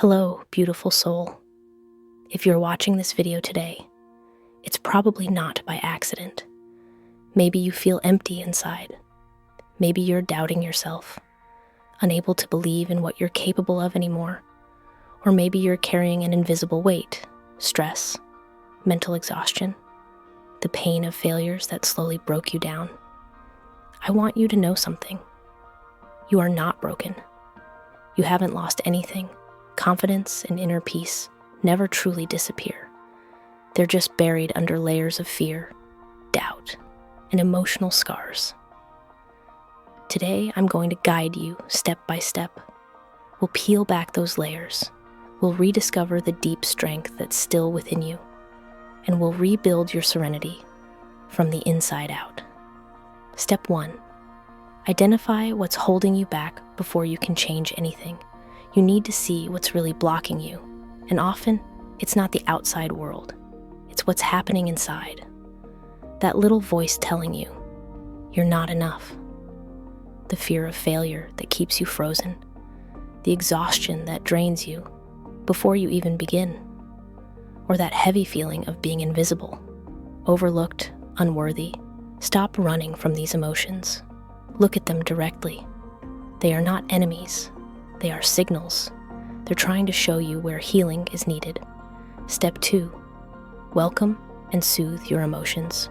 Hello, beautiful soul. If you're watching this video today, it's probably not by accident. Maybe you feel empty inside. Maybe you're doubting yourself, unable to believe in what you're capable of anymore. Or maybe you're carrying an invisible weight, stress, mental exhaustion, the pain of failures that slowly broke you down. I want you to know something. You are not broken. You haven't lost anything. Confidence and inner peace never truly disappear. They're just buried under layers of fear, doubt, and emotional scars. Today, I'm going to guide you step by step. We'll peel back those layers. We'll rediscover the deep strength that's still within you. And we'll rebuild your serenity from the inside out. Step 1. Identify what's holding you back before you can change anything. You need to see what's really blocking you. And often, it's not the outside world. It's what's happening inside. That little voice telling you, you're not enough. The fear of failure that keeps you frozen. The exhaustion that drains you before you even begin. Or that heavy feeling of being invisible, overlooked, unworthy. Stop running from these emotions. Look at them directly. They are not enemies. They are signals. They're trying to show you where healing is needed. Step 2. Welcome and soothe your emotions.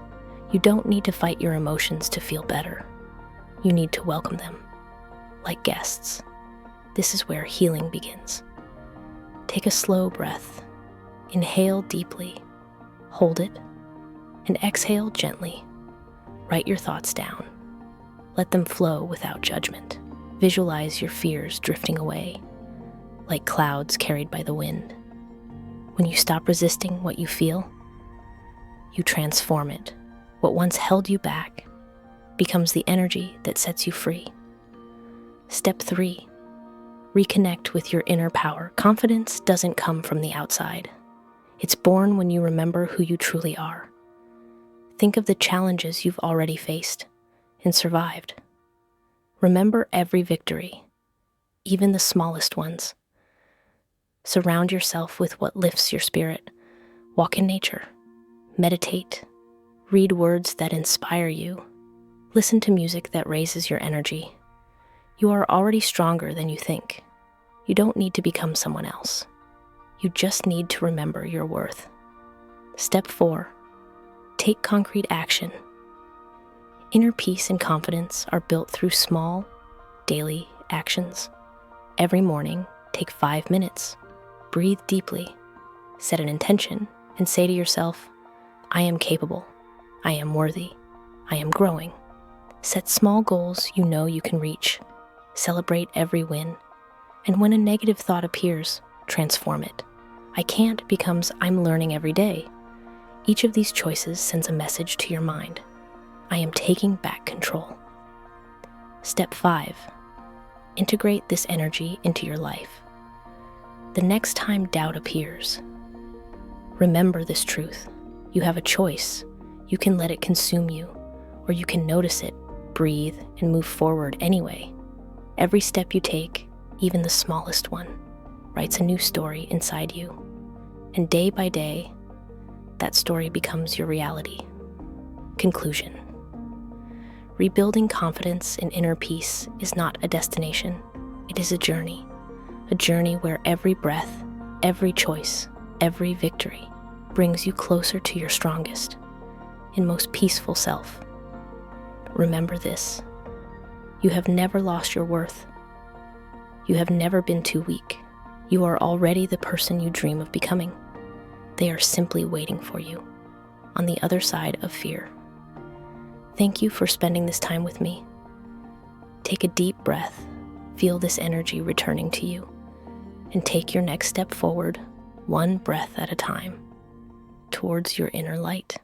You don't need to fight your emotions to feel better. You need to welcome them, like guests. This is where healing begins. Take a slow breath. Inhale deeply. Hold it. And exhale gently. Write your thoughts down. Let them flow without judgment. Visualize your fears drifting away, like clouds carried by the wind. When you stop resisting what you feel, you transform it. What once held you back becomes the energy that sets you free. Step 3. Reconnect with your inner power. Confidence doesn't come from the outside. It's born when you remember who you truly are. Think of the challenges you've already faced and survived. Remember every victory, even the smallest ones. Surround yourself with what lifts your spirit. Walk in nature, meditate, read words that inspire you, listen to music that raises your energy. You are already stronger than you think. You don't need to become someone else. You just need to remember your worth. Step 4. Take concrete action. Inner peace and confidence are built through small, daily actions. Every morning, take 5 minutes. Breathe deeply. Set an intention and say to yourself, I am capable. I am worthy. I am growing. Set small goals you know you can reach. Celebrate every win. And when a negative thought appears, transform it. I can't becomes I'm learning every day. Each of these choices sends a message to your mind. I am taking back control. Step 5. Integrate this energy into your life. The next time doubt appears, remember this truth. You have a choice. You can let it consume you, or you can notice it, breathe, and move forward anyway. Every step you take, even the smallest one, writes a new story inside you. And day by day, that story becomes your reality. Conclusion. Rebuilding confidence and inner peace is not a destination. It is a journey where every breath, every choice, every victory brings you closer to your strongest and most peaceful self. Remember this. You have never lost your worth. You have never been too weak. You are already the person you dream of becoming. They are simply waiting for you on the other side of fear. Thank you for spending this time with me. Take a deep breath, feel this energy returning to you, and take your next step forward, one breath at a time, towards your inner light.